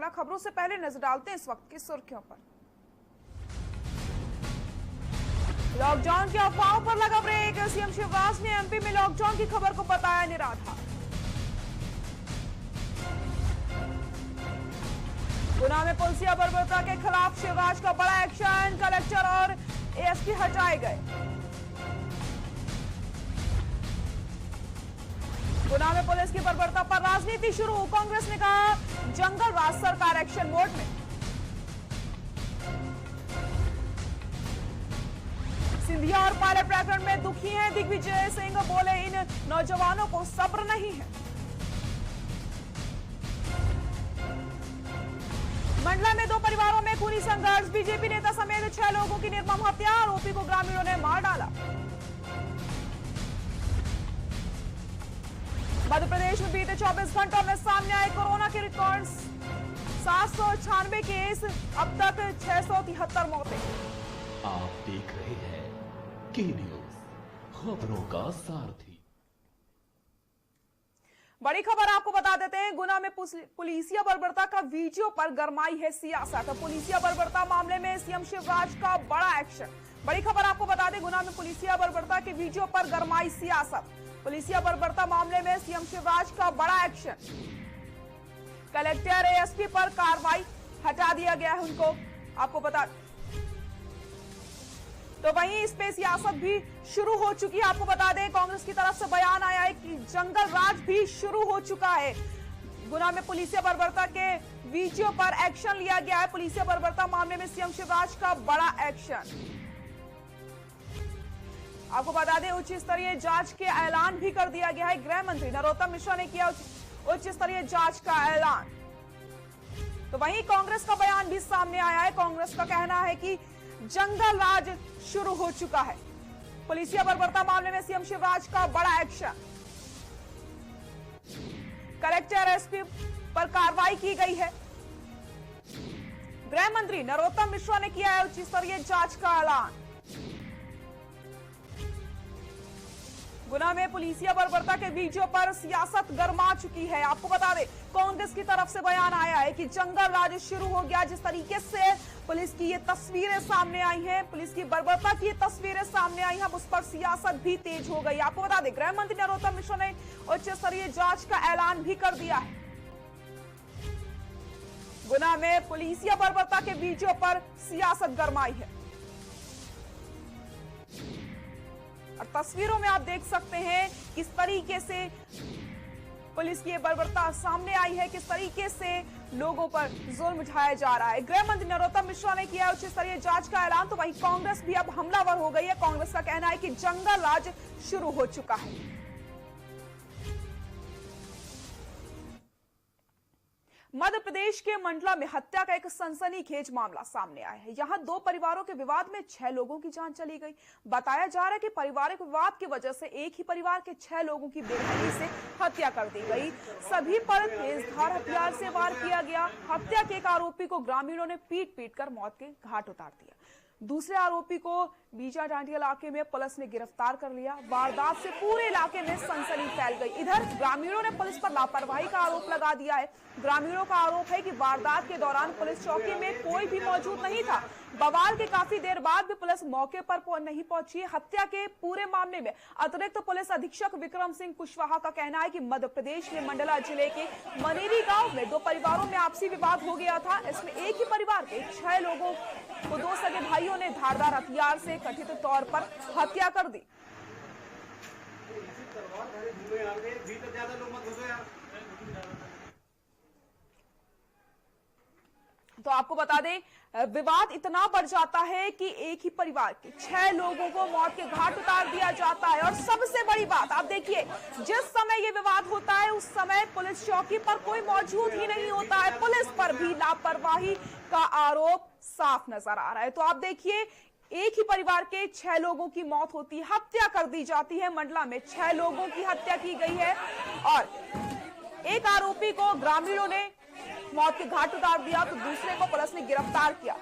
अगला खबरों से पहले नजर डालते हैं इस वक्त की सुर्खियों पर। लॉकडाउन की अफवाहों पर लगा ब्रेक। सीएम शिवराज ने एमपी में लॉकडाउन की खबर को बताया निराधार। गुना में पुलिसिया बर्बरता के खिलाफ शिवराज का बड़ा एक्शन। कलेक्टर और एएसपी हटाए गए। गुना में पुलिस की बर्बरता पर राजनीति शुरू। कांग्रेस ने कहा जंगल राज सरकार एक्शन मोड में। सिंधिया और पायलट प्रकरण में दुखी हैं दिग्विजय सिंह। बोले इन नौजवानों को सब्र नहीं है। मंडला में 2 परिवारों में खूनी संघर्ष। बीजेपी नेता समेत 6 लोगों की निर्मम हत्या। आरोपी को ग्रामीणों ने मार डाला। मध्य प्रदेश में बीते 24 घंटों में सामने आए कोरोना के रिकॉर्ड। 796 केस, अब तक 673 मौतें। आप देख रहे हैं के न्यूज, खबरों का सारथी। बड़ी खबर आपको बता देते हैं, गुना में पुलिसिया बर्बरता का वीडियो पर गरमाई है सियासत। पुलिसिया बर्बरता मामले में सीएम शिवराज का बड़ा एक्शन। बड़ी खबर आपको बता दें, गुना में पुलिसिया बर्बरता के वीडियो पर गरमाई सियासत। पुलिसिया बर्बरता मामले में सीएम शिवराज का बड़ा एक्शन। कलेक्टर एएसपी पर कार्रवाई, हटा दिया गया है उनको, आपको बता। तो वहीं इस पे सियासत भी शुरू हो चुकी है। आपको बता दें, कांग्रेस की तरफ से बयान आया है कि जंगल राज भी शुरू हो चुका है। गुना में पुलिसिया बर्बरता के वीडियो पर एक्शन लिया गया है। पुलिसिया बर्बरता मामले में सीएम शिवराज का बड़ा एक्शन। आपको बता दें, उच्च स्तरीय जांच के ऐलान भी कर दिया गया है। गृह मंत्री नरोत्तम मिश्रा ने किया उच्च स्तरीय जांच का ऐलान। तो वहीं कांग्रेस का बयान भी सामने आया है। कांग्रेस का कहना है कि जंगल राज शुरू हो चुका है। पुलिसिया बर्बरता मामले में सीएम शिवराज का बड़ा एक्शन। कलेक्टर एसपी पर कार्रवाई की गई है। गृह मंत्री नरोत्तम मिश्रा ने किया है उच्च स्तरीय जांच का ऐलान। गुना में पुलिसिया बर्बरता के वीडियो पर सियासत गरमा चुकी है। आपको बता दें, कांग्रेस की तरफ से बयान आया है कि जंगल राज शुरू हो गया। जिस तरीके से पुलिस की ये तस्वीरें सामने आई हैं, पुलिस की बर्बरता की ये तस्वीरें सामने आई हैं, उस पर सियासत भी तेज हो गई। आपको बता दें, गृह मंत्री नरोत्तम मिश्रा ने उच्च स्तरीय जांच का ऐलान भी कर दिया है। गुना में पुलिसिया बर्बरता के वीडियो पर सियासत गरमाई है और तस्वीरों में आप देख सकते हैं किस तरीके से पुलिस की बर्बरता सामने आई है, किस तरीके से लोगों पर जुल्म उठाया जा रहा है। गृह मंत्री नरोत्तम मिश्रा ने किया उच्च स्तरीय जांच का ऐलान। तो वहीं कांग्रेस भी अब हमलावर हो गई है। कांग्रेस का कहना है कि जंगल राज शुरू हो चुका है। मध्य प्रदेश के मंडला में हत्या का एक सनसनीखेज मामला सामने आया है। यहां 2 परिवारों के विवाद में 6 लोगों की जान चली गई। बताया जा रहा है कि पारिवारिक विवाद की वजह से एक ही परिवार के 6 लोगों की बेरहमी से हत्या कर दी गई। सभी पर तेजधार हथियार से वार किया गया। हत्या के एक आरोपी को ग्रामीणों ने पीट कर मौत के घाट उतार दिया। दूसरे आरोपी को बीजा डांडिया इलाके में पुलिस ने गिरफ्तार कर लिया। वारदात से पूरे इलाके में सनसनी फैल गई। इधर ग्रामीणों ने पुलिस पर लापरवाही का आरोप लगा दिया है। ग्रामीणों का आरोप है कि वारदात के दौरान पुलिस चौकी में कोई भी मौजूद नहीं था। बवाल के काफी देर बाद भी पुलिस मौके पर नहीं पहुंची। हत्या के पूरे मामले में अतिरिक्त पुलिस अधीक्षक विक्रम सिंह कुशवाहा का कहना है कि मध्य प्रदेश के मंडला जिले के मनेरी गांव में 2 परिवारों में आपसी विवाद हो गया था। इसमें एक ही परिवार के 6 लोगों को 2 सगे भाइयों ने धारदार हथियार से कथित तौर पर हत्या कर दी। तो आपको बता दें, विवाद इतना बढ़ जाता है कि एक ही परिवार के 6 लोगों को मौत के घाट उतार दिया जाता है। और सबसे बड़ी बात आप देखिए, जिस समय ये विवाद होता है उस समय पुलिस चौकी पर कोई मौजूद ही नहीं होता है। पुलिस पर भी लापरवाही का आरोप साफ नजर आ रहा है। तो आप देखिए, एक ही परिवार के 6 लोगों की मौत होती है, हत्या कर दी जाती है। मंडला में 6 लोगों की हत्या की गई है और एक आरोपी को ग्रामीणों ने मौत के घाट उतार दिया, तो दूसरे को पुलिस ने गिरफ्तार किया।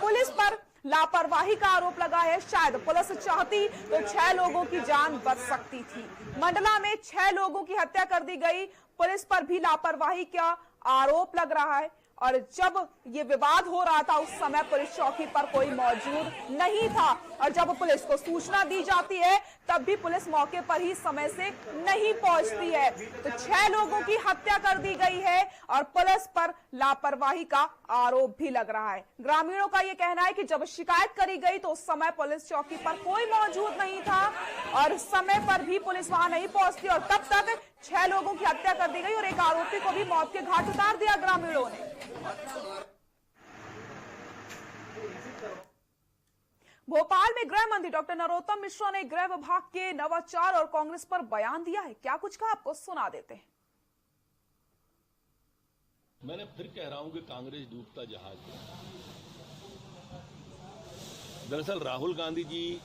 पुलिस पर लापरवाही का आरोप लगा है। शायद पुलिस चाहती तो 6 लोगों की जान बच सकती थी। मंडला में 6 लोगों की हत्या कर दी गई। पुलिस पर भी लापरवाही का आरोप लग रहा है। और जब ये विवाद हो रहा था उस समय पुलिस चौकी पर कोई मौजूद नहीं था, और जब पुलिस को सूचना दी जाती है तब भी पुलिस मौके पर ही समय से नहीं पहुंचती है। तो 6 लोगों की हत्या कर दी गई है और पुलिस पर लापरवाही का आरोप भी लग रहा है। ग्रामीणों का यह कहना है कि जब शिकायत करी गई तो उस समय पुलिस चौकी पर कोई मौजूद नहीं था और समय पर भी पुलिस वहां नहीं पहुंचती और तब तक 6 लोगों की हत्या कर दी गई और एक आरोपी को भी मौत के घाट उतार दिया ग्रामीणों ने। भोपाल में गृह मंत्री डॉक्टर नरोत्तम मिश्रा ने गृह विभाग के नवाचार और कांग्रेस पर बयान दिया है। क्या कुछ कहा, आपको सुना देते हैं। मैंने फिर कह रहा हूं कि कांग्रेस डूबता जहाज है। दरअसल राहुल गांधी जी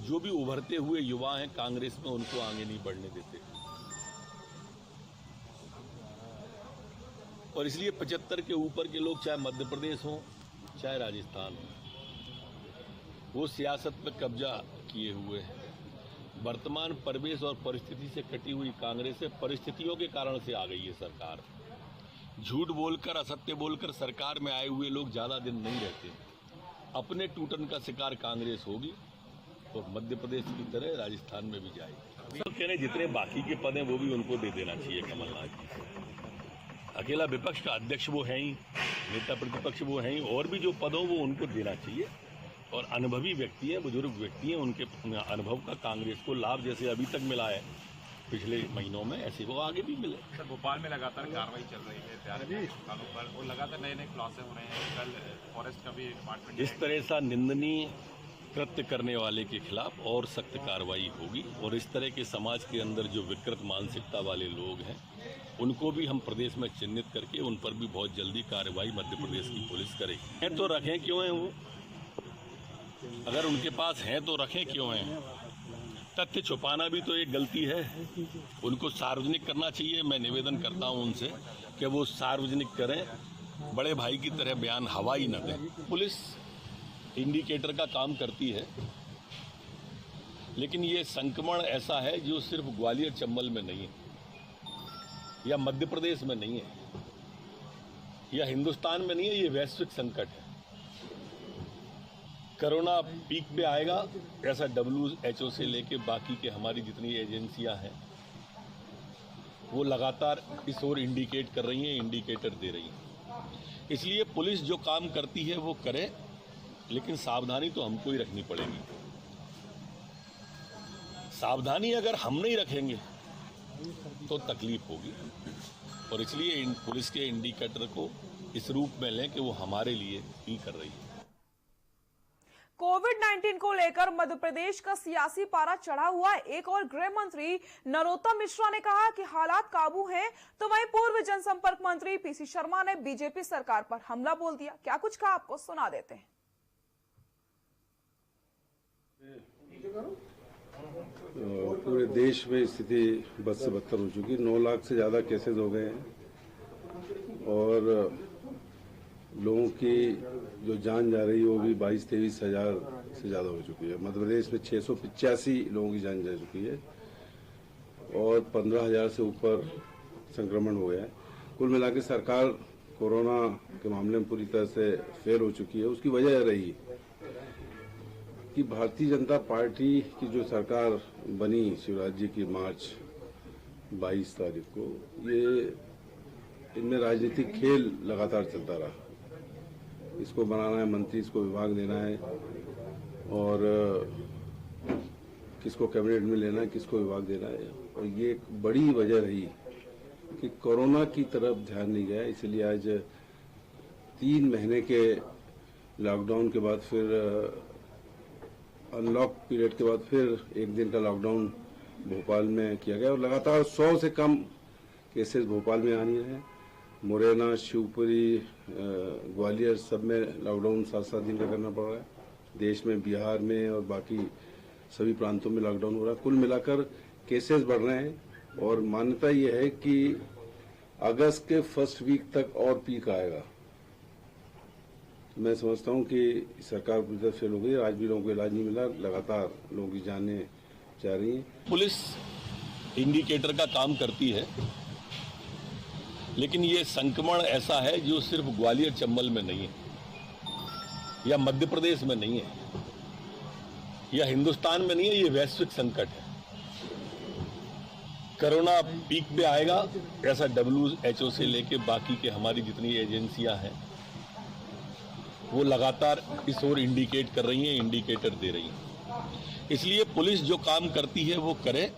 जो भी उभरते हुए युवा हैं कांग्रेस में, उनको आगे नहीं बढ़ने देते और इसलिए 75 के ऊपर के लोग, चाहे मध्य प्रदेश हो चाहे राजस्थान हो, वो सियासत पे कब्जा किए हुए हैं। वर्तमान परिवेश और परिस्थिति से कटी हुई कांग्रेस से परिस्थितियों के कारण से आ गई है सरकार। झूठ बोलकर, असत्य बोलकर सरकार में आए हुए लोग ज्यादा दिन नहीं रहते। अपने टूटन का शिकार कांग्रेस होगी तो मध्य प्रदेश की तरह राजस्थान में भी जाएगी। सब कह रहे जितने बाकी के पद हैं वो भी उनको दे देना चाहिए कमलनाथ जी से। अकेला विपक्ष का अध्यक्ष वो है ही, नेता प्रतिपक्ष वो है ही, और भी जो पद हो वो उनको देना चाहिए। और अनुभवी व्यक्ति हैं, बुजुर्ग व्यक्ति हैं, उनके अनुभव का कांग्रेस को लाभ जैसे अभी तक मिला है पिछले महीनों में, ऐसे वो आगे भी मिले। सर, भोपाल में लगातार कार्रवाई चल रही है प्यारे कानून पर, और लगातार नए नए खुलासे हो रहे हैं। कल फॉरेस्ट का भी डिपार्टमेंट इस तरह सा निंदनीय कृत्य करने वाले के खिलाफ और सख्त कार्रवाई होगी और इस तरह के समाज के अंदर जो विकृत मानसिकता वाले लोग हैं उनको भी हम प्रदेश में चिन्हित करके उन पर भी बहुत जल्दी कार्रवाई मध्य प्रदेश की पुलिस करेगी। हैं तो रखें क्यों हैं वो, अगर उनके पास हैं तो रखें क्यों हैं। तथ्य छुपाना भी तो एक गलती है, उनको सार्वजनिक करना चाहिए। मैं निवेदन करता हूं उनसे कि वो सार्वजनिक करें, बड़े भाई की तरह बयान हवाई न दें। पुलिस इंडिकेटर का काम करती है, लेकिन ये संक्रमण ऐसा है जो सिर्फ ग्वालियर चंबल में नहीं है या मध्य प्रदेश में नहीं है या हिंदुस्तान में नहीं है, ये वैश्विक संकट है। कोरोना पीक पे आएगा ऐसा WHO से लेके बाकी के हमारी जितनी एजेंसियां हैं वो लगातार इस ओर इंडिकेट कर रही हैं, इंडिकेटर दे रही हैं। इसलिए पुलिस जो काम करती है वो करे, लेकिन सावधानी तो हमको ही रखनी पड़ेगी। सावधानी अगर हम नहीं रखेंगे तो तकलीफ होगी और इसलिए पुलिस के इंडिकेटर को इस रूप में लें कि वो हमारे लिए ही कर रही है। कोविड-19 को लेकर मध्य प्रदेश का सियासी पारा चढ़ा हुआ है। एक और गृह मंत्री नरोत्तम मिश्रा ने कहा कि हालात काबू हैं, तो वहीं पूर्व जनसंपर्क मंत्री PC शर्मा ने बीजेपी सरकार पर हमला बोल दिया। क्या कुछ कहा, आपको सुना देते हैं। पूरे देश में स्थिति बद से बदतर हो चुकी है। 9 लाख से ज्यादा केसेस हो गए हैं और लोगों की जो जान जा रही है वो भी 22-23 हजार से ज्यादा हो चुकी है। मध्य प्रदेश में 685 लोगों की जान जा चुकी है और 15,000 से ऊपर संक्रमण हो गया है। कुल मिलाकर सरकार कोरोना के मामले में पूरी तरह से फेल हो चुकी है। उसकी वजह रही कि भारतीय जनता पार्टी की जो सरकार बनी शिवराज जी की मार्च 22 तारीख को, ये इनमें राजनीतिक खेल लगातार चलता रहा। इसको बनाना है मंत्री, इसको विभाग देना है और किसको कैबिनेट में लेना है, किसको विभाग देना है। और ये एक बड़ी वजह रही कि कोरोना की तरफ ध्यान नहीं गया। इसलिए आज 3 महीने के लॉकडाउन के बाद, फिर अनलॉक पीरियड के बाद फिर 1 दिन का लॉकडाउन भोपाल में किया गया और लगातार 100 से कम केसेस भोपाल में आ नहीं रहे। मुरैना, शिवपुरी, ग्वालियर सब में लॉकडाउन 7-7 दिन का करना पड़ रहा है। देश में, बिहार में और बाकी सभी प्रांतों में लॉकडाउन हो रहा है। कुल मिलाकर केसेस बढ़ रहे हैं और मान्यता ये है कि अगस्त के फर्स्ट वीक तक और पीक आएगा। मैं समझता हूं कि सरकार पूरी तरह फेल हो गई। आज भी लोगों को इलाज नहीं मिला, लगातार लोगों की जानें जा रही हैं। पुलिस इंडिकेटर का काम करती है, लेकिन ये संक्रमण ऐसा है जो सिर्फ ग्वालियर चंबल में नहीं है, या मध्य प्रदेश में नहीं है, या हिंदुस्तान में नहीं है, ये वैश्विक संकट है। कोरोना पीक पे आएगा ऐसा WHO से लेके बाकी के हमारी जितनी एजेंसियां हैं वो लगातार इस ओर इंडिकेट कर रही हैं, इंडिकेटर दे रही हैं। इसलिए पुलिस जो काम करती है वो करे,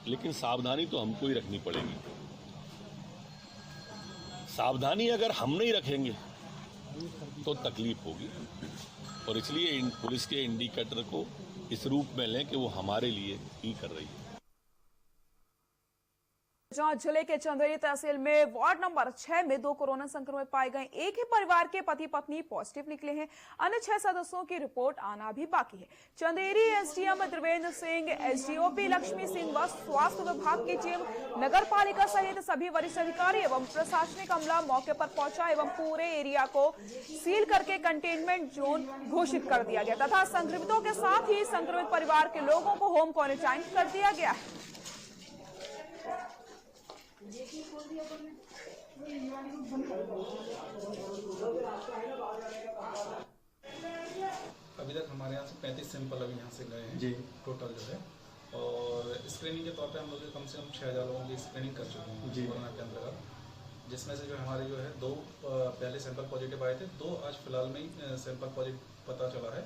लेकिन सावधानी तो हमको ही रखनी पड़ेगी। सावधानी अगर हम नहीं रखेंगे तो तकलीफ होगी, और इसलिए पुलिस के इंडिकेटर को इस रूप में लें कि वो हमारे लिए ही कर रही है। जहां जिले के चंदेरी तहसील में वार्ड नंबर 6 में 2 कोरोना संक्रमित पाए गए। एक ही परिवार के पति पत्नी पॉजिटिव निकले हैं। अन्य 6 सदस्यों की रिपोर्ट आना भी बाकी है। चंदेरी एसडीएम त्रिवेंद्र सिंह, एसडीओपी लक्ष्मी सिंह व स्वास्थ्य विभाग की टीम, नगर पालिका सहित सभी वरिष्ठ अधिकारी एवं प्रशासनिक अमला मौके पर पहुंचा एवं पूरे एरिया को सील करके कंटेनमेंट जोन घोषित कर दिया गया तथा संक्रमितों के साथ ही संक्रमित परिवार के लोगों को होम क्वारंटाइन कर दिया गया है। अभी तक हमारे यहाँ से 35 सैंपल अभी यहाँ से गए हैं जी टोटल जो है, और स्क्रीनिंग के तौर पे हम लोग कम से कम 6000 लोगों की स्क्रीनिंग कर चुके हैं जी कोरोना के अंतर्गत, जिसमें से जो हमारे जो है 2 पहले सैंपल पॉजिटिव आए थे, 2 आज फिलहाल में ही सैंपल पॉजिटिव पता चला है।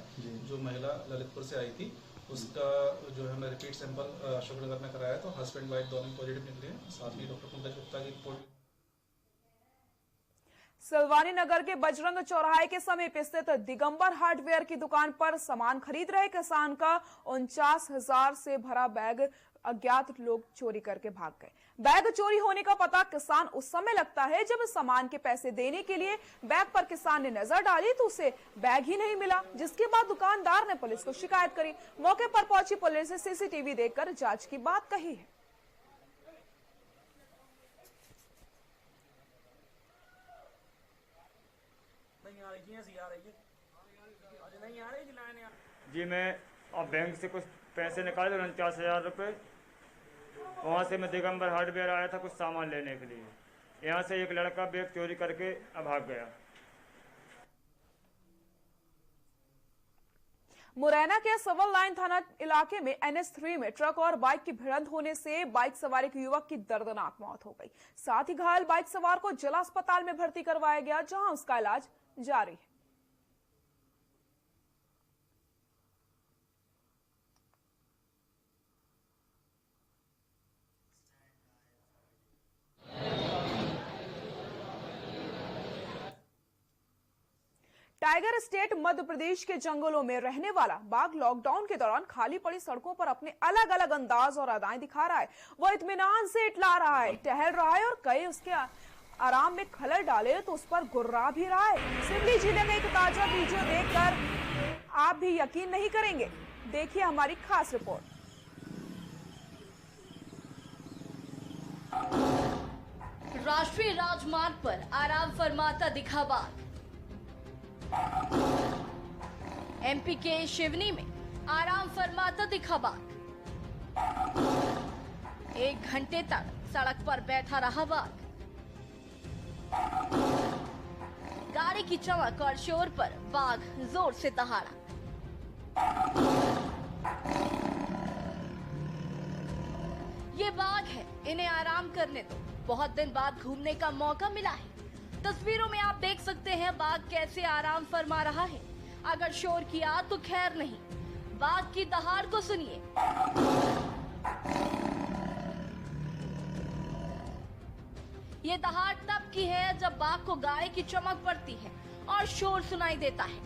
जो महिला ललितपुर से आई थी उसका जो है हमने रिपीट सैंपल अशोकनगर में कराया, तो हस्बैंड वाइफ दोनों पॉजिटिव निकले हैं। साथ ही डॉक्टर पंकज गुप्ता की रिपोर्ट। सिलवानी नगर के बजरंग चौराहे के समीप स्थित दिगंबर हार्डवेयर की दुकान पर सामान खरीद रहे किसान का 49,000 से भरा बैग अज्ञात लोग चोरी करके भाग गए। बैग चोरी होने का पता किसान उस समय लगता है जब सामान के पैसे देने के लिए बैग पर किसान ने नजर डाली तो उसे बैग ही नहीं मिला, जिसके बाद दुकानदार ने पुलिस को शिकायत करी। मौके पर पहुंची पुलिस ने सीसीटीवी देखकर जांच की बात कही है। जी मैं अब बैंक से कुछ पैसे निकाले 49,000 रुपये। वहाँ से मैं दिगंबर हार्डवेयर आया था कुछ सामान लेने के लिए। यहाँ से एक लड़का बैग चोरी करके भाग गया। मुरैना के सिविल लाइन थाना इलाके में NH3 में ट्रक और बाइक की भिड़ंत होने से बाइक सवार एक युवक की दर्दनाक मौत हो गई। साथ ही घायल बाइक सवार को जिला अस्पताल में भर्ती करवाया गया, जहां उसका इलाज जारी है। टाइगर स्टेट मध्य प्रदेश के जंगलों में रहने वाला बाघ लॉकडाउन के दौरान खाली पड़ी सड़कों पर अपने अलग अलग अंदाज और अदाएं दिखा रहा है। वो इत्मीनान से इटला रहा है, टहल रहा है और कई उसके आराम में खलल डाले तो उस पर गुर्रा भी रहा है। सिवनी जिले का एक ताजा वीडियो देखकर आप भी यकीन नहीं करेंगे। देखिए हमारी खास रिपोर्ट। राष्ट्रीय राजमार्ग पर आराम फरमाता दिखा बाघ। MP के शिवनी में आराम फरमाता दिखा बाघ। 1 घंटे तक सड़क पर बैठा रहा बाघ। गाड़ी की चमक और शोर पर बाघ जोर से दहाड़ा। ये बाघ है, इन्हें आराम करने दो। बहुत दिन बाद घूमने का मौका मिला है। तस्वीरों में आप देख सकते हैं बाघ कैसे आराम फरमा रहा है। अगर शोर किया तो खैर नहीं, बाघ की दहाड़ को सुनिए। ये दहाड़ तब की है जब बाघ को गाड़ी की चमक पड़ती है और शोर सुनाई देता है।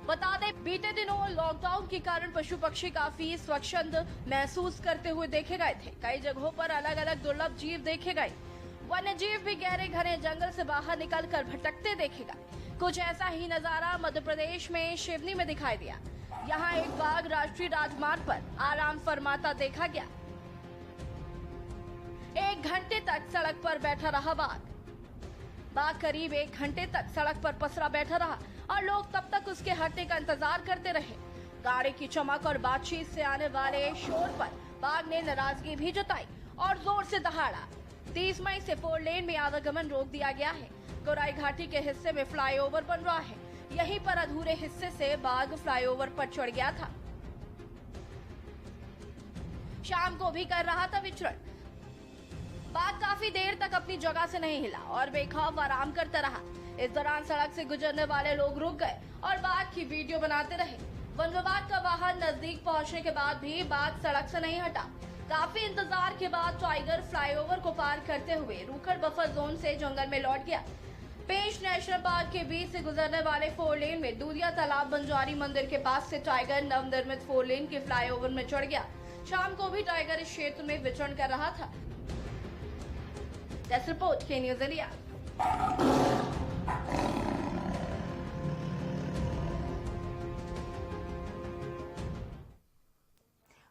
बता दें, बीते दिनों लॉकडाउन के कारण पशु पक्षी काफी स्वच्छंद महसूस करते हुए देखे गए थे। कई जगहों पर अलग अलग दुर्लभ जीव देखे गए। वन्य जीव भी गहरे घने जंगल से बाहर निकलकर भटकते देखेगा। कुछ ऐसा ही नजारा मध्य प्रदेश में शिवनी में दिखाई दिया। यहाँ एक बाघ राष्ट्रीय राजमार्ग पर आराम फरमाता देखा गया। 1 घंटे तक सड़क पर बैठा रहा बाघ करीब 1 घंटे तक सड़क पर पसरा बैठा रहा और लोग तब तक उसके हटने का इंतजार करते रहे। गाड़ी की चमक और बातचीत से आने वाले शोर पर बाघ ने नाराजगी भी जताई और जोर से दहाड़ा। 30 मई से 4 लेन में आवागमन रोक दिया गया है। गोराई घाटी के हिस्से में फ्लाईओवर बन रहा है। यहीं पर अधूरे हिस्से से बाघ फ्लाईओवर पर चढ़ गया था। शाम को भी कर रहा था विचरण। बाघ काफी देर तक अपनी जगह से नहीं हिला और बेखौफ आराम करता रहा। इस दौरान सड़क से गुजरने वाले लोग रुक गए और बाघ की वीडियो बनाते रहे। वन विभाग का वाहन नजदीक पहुंचने के बाद भी बाघ सड़क से नहीं हटा। काफी इंतजार के बाद टाइगर फ्लाईओवर को पार करते हुए रूखड़ बफर जोन से जंगल में लौट गया। पेंच नेशनल पार्क के बीच से गुजरने वाले 4 लेन में दूधिया तालाब बंजारी मंदिर के पास से टाइगर नवनिर्मित 4 लेन के फ्लाईओवर में चढ़ गया। शाम को भी टाइगर इस क्षेत्र में विचरण कर रहा था। डेस्क रिपोर्ट के न्यूज इंडिया।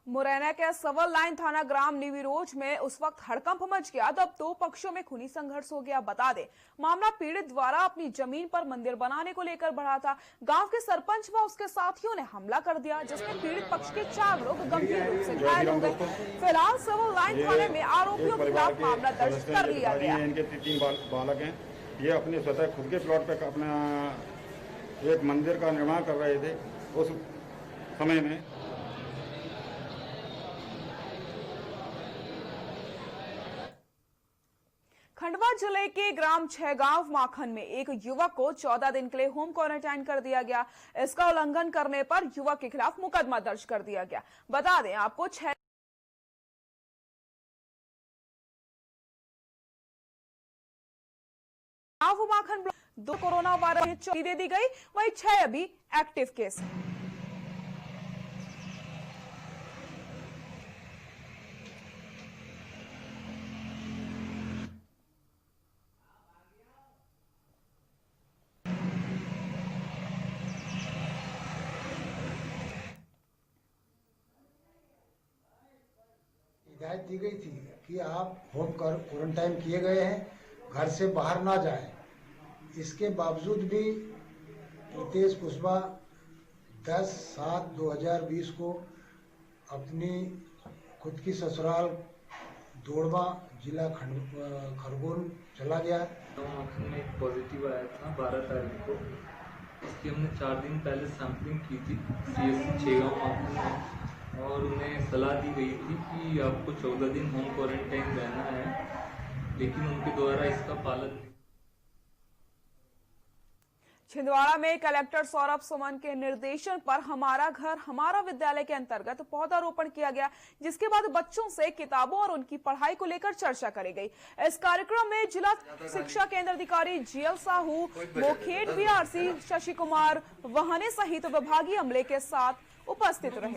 मुरैना के सवल लाइन थाना ग्राम निविरोज में उस वक्त हड़कंप मच गया जब 2 पक्षों में खूनी संघर्ष हो गया। बता दे, मामला पीड़ित द्वारा अपनी जमीन पर मंदिर बनाने को लेकर बढ़ा था। गांव के सरपंच व उसके साथियों ने हमला कर दिया, जिसमें पीड़ित पक्ष के 4 लोग गंभीर रूप से घायल हो गए। फिलहाल सवल लाइन थाने में आरोपियों के खिलाफ मामला दर्ज कर लिया गया। इनके 3 बालक हैं। ये अपने स्वतः खुद के प्लॉट पे अपना एक मंदिर का निर्माण कर रहे थे। उस समय में खंडवा जिले के ग्राम छहगांव माखन में एक युवक को 14 दिन के लिए होम क्वारंटाइन कर दिया गया। इसका उल्लंघन करने पर युवक के खिलाफ मुकदमा दर्ज कर दिया गया। बता दें आपको, माखन 2 कोरोना वायरस की दे दी गई, वहीं 6 अभी एक्टिव केस है। हिदायत दी गई थी कि आप होम क्वारंटाइन किए गए हैं, घर से बाहर ना जाएं। इसके बावजूद भी रितेश कुशवाहा 10/7/2020 को अपनी खुद की ससुराल दोड़वा जिला खरगोन चला गया। में एक पॉजिटिव आया था 12 तारीख को। इसकी हमने 4 दिन पहले सैंपलिंग की थी CSC छेगांव माखन में, और उन्हें सलाह दी गई थी कि आपको 14 दिन होम क्वारंटाइन रहना है, लेकिन उनके द्वारा इसका पालन। छिंदवाड़ा में कलेक्टर सौरभ सुमन के निर्देशन पर हमारा घर हमारा विद्यालय के अंतर्गत पौधारोपण किया गया, जिसके बाद बच्चों से किताबों और उनकी पढ़ाई को लेकर चर्चा करी गई। इस कार्यक्रम में जिला शिक्षा केंद्र अधिकारी GL साहू, मोखेड़ BRC शशि कुमार वहाने सहित विभागीय अमले के साथ उपस्थित रहे।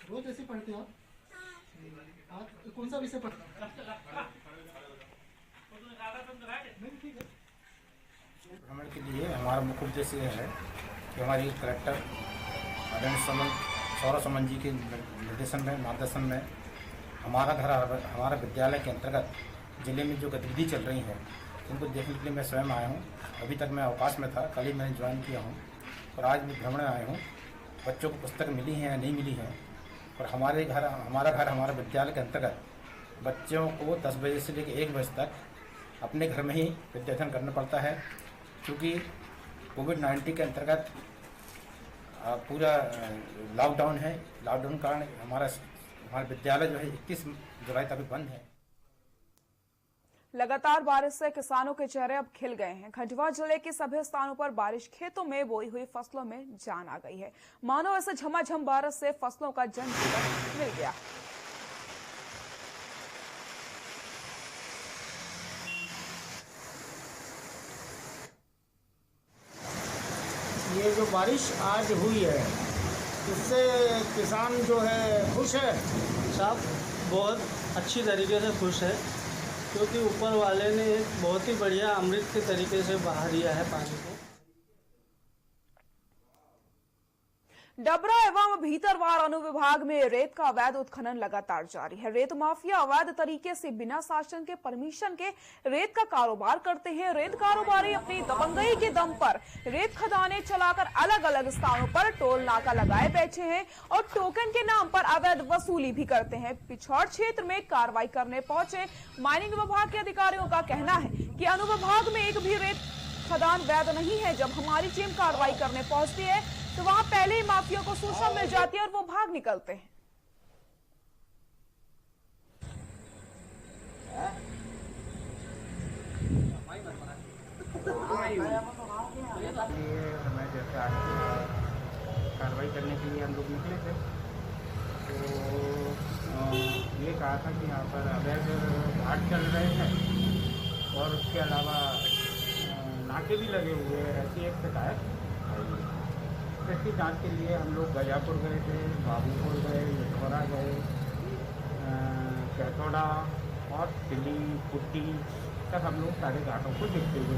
रोज ऐसे पढ़ते हो आप? कौन सा विषय पढ़ते? भ्रमण के लिए हमारा मुख्य उद्देश्य यह है कि हमारी कलेक्टर आदरणीय सौरभ सुमन जी के निर्देशन में, मार्गदर्शन में हमारा घर हमारा विद्यालय के अंतर्गत जिले में जो गतिविधि चल रही है उनको देखने के लिए मैं स्वयं आया हूँ। अभी तक मैं अवकाश में था, कल ही मैंने ज्वाइन किया हूँ और आज मैं भ्रमण आया हूँ। बच्चों को पुस्तक मिली है या नहीं मिली है, और हमारा घर हमारा विद्यालय के अंतर्गत बच्चों को 10 बजे से लेकर 1 बजे तक अपने घर में ही विद्याध्ययन करना पड़ता है, क्योंकि कोविड-19 के अंतर्गत पूरा लॉकडाउन है। लॉकडाउन के कारण हमारा विद्यालय जो है 21 जुलाई तक बंद है। लगातार बारिश से किसानों के चेहरे अब खिल गए हैं। खंडवा जिले के सभी स्थानों पर बारिश खेतों में बोई हुई फसलों में जान आ गई है। मानो ऐसे झमाझम बारिश से फसलों का जनजीवन मिल गया। ये जो बारिश आज हुई है इससे किसान जो है खुश है साहब, बहुत अच्छी तरीके से खुश है, क्योंकि ऊपर वाले ने एक बहुत ही बढ़िया अमृत के तरीके से बहा दिया है पानी को। डबरा एवं भीतरवार अनुविभाग में रेत का अवैध उत्खनन लगातार जारी है। रेत माफिया अवैध तरीके से बिना शासन के परमिशन के रेत का कारोबार करते हैं। रेत कारोबारी अपनी दबंगई के दम पर रेत खदानें चलाकर अलग अलग स्थानों पर टोल नाका लगाए बैठे हैं और टोकन के नाम पर अवैध वसूली भी करते हैं। पिछौर क्षेत्र में कार्रवाई करने पहुंचे माइनिंग विभाग के अधिकारियों का कहना है कि अनुविभाग में एक भी रेत खदान वैध नहीं है। जब हमारी टीम कार्रवाई करने पहुंचती है तो वहां पहले ही माफिया को सूचना मिल जाती है और वो भाग निकलते हैं। हमें जैसे आज कार्रवाई करने के लिए हम लोग निकले थे तो ये कहा था कि यहाँ पर अवैध घाट चल रहे हैं और उसके अलावा नाके भी लगे हुए हैं। ऐसी एक शिकायत इसकी जांच के लिए हम लोग गजापुर गए थे, बाबूपुर गए, यशोरा गए, कैथोड़ा और दिल्ली पुट्टी तक हम लोग सारे घाटों को देखते हुए।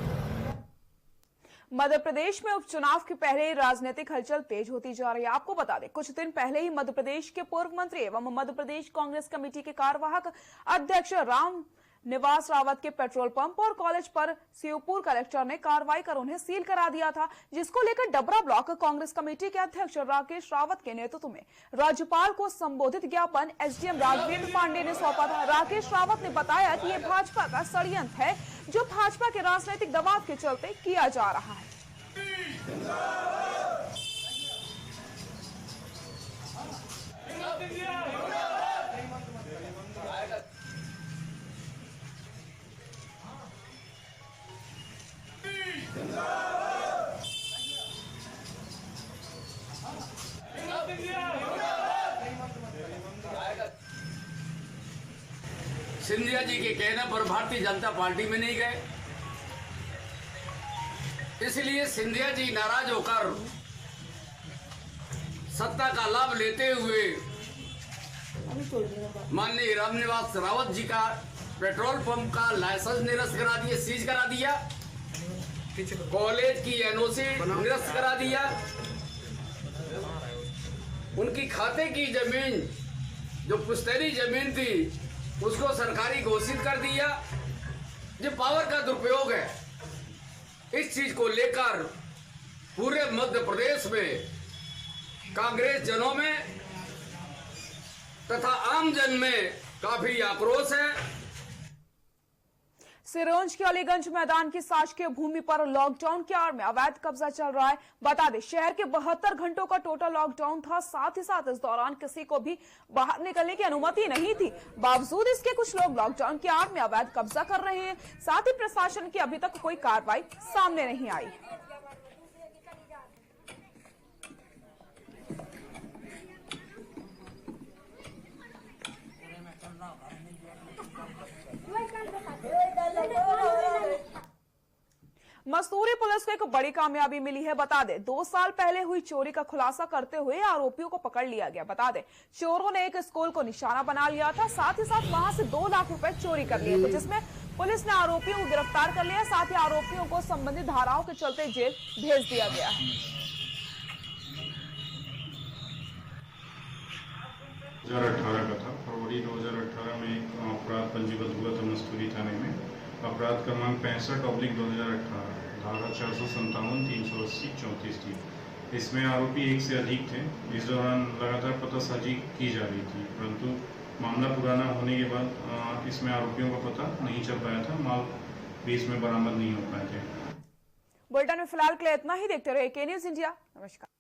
मध्य प्रदेश में उपचुनाव के पहले राजनीतिक हलचल तेज होती जा रही है। आपको बता दें, कुछ दिन पहले ही मध्य प्रदेश के पूर्व मंत्री एवं मध्य प्रदेश कांग्रेस कमेटी के कार्यवाहक अध्यक्ष राम निवास रावत के पेट्रोल पंप और कॉलेज पर शिवपुर कलेक्टर ने कार्रवाई कर उन्हें सील करा दिया था, जिसको लेकर डबरा ब्लॉक कांग्रेस कमेटी के अध्यक्ष राकेश रावत के नेतृत्व में राज्यपाल को संबोधित ज्ञापन एसडीएम राघवेंद्र पांडे ने सौंपा था। राकेश रावत ने बताया कि ये भाजपा का षड्यंत्र है जो भाजपा के राजनीतिक दबाव के चलते किया जा रहा है। सिंधिया जी के कहने पर भारतीय जनता पार्टी में नहीं गए, इसलिए सिंधिया जी नाराज होकर सत्ता का लाभ लेते हुए माननीय रामनिवास रावत जी का पेट्रोल पंप का लाइसेंस निरस्त करा दिया, सीज करा दिया, कॉलेज की एनओसी निरस्त करा दिया, उनकी खाते की जमीन जो पुश्तैनी जमीन थी उसको सरकारी घोषित कर दिया। जो पावर का दुरुपयोग है, इस चीज को लेकर पूरे मध्य प्रदेश में कांग्रेस जनों में तथा आम जन में काफी आक्रोश है। सिरोंज के अलीगंज मैदान की शासकीय भूमि पर लॉकडाउन के आड़ में अवैध कब्जा चल रहा है। बता दें, शहर के 72 घंटों का टोटल लॉकडाउन था। साथ ही साथ इस दौरान किसी को भी बाहर निकलने की अनुमति नहीं थी। बावजूद इसके कुछ लोग लॉकडाउन के आड़ में अवैध कब्जा कर रहे हैं। साथ ही प्रशासन की अभी तक कोई कार्रवाई सामने नहीं आई। मसूरी पुलिस को एक बड़ी कामयाबी मिली है। बता दें, 2 साल पहले हुई चोरी का खुलासा करते हुए आरोपियों को पकड़ लिया गया। बता दें, चोरों ने एक स्कूल को निशाना बना लिया था। साथ ही साथ वहां से 2 लाख रुपए चोरी कर लिए थे, जिसमें पुलिस ने आरोपियों को गिरफ्तार कर लिया। साथ ही आरोपियों को संबंधित धाराओं के चलते जेल भेज दिया गया है। 2018 का था। फरवरी 2018 में एक अपराध पंजीबद्ध हुआ था मसूरी थाने में। अपराध क्रमांक 65/2018, धारा 457, 380, 34 थी। इसमें आरोपी एक से अधिक थे। इस दौरान लगातार पतासाजी की जा रही थी, परंतु मामला पुराना होने के बाद इसमें आरोपियों का पता नहीं चल पाया था, माल भी इसमें बरामद नहीं हो पाए थे। बुलेटिन में फिलहाल के लिए इतना ही। देखते रहिए के न्यूज़ इंडिया। नमस्कार।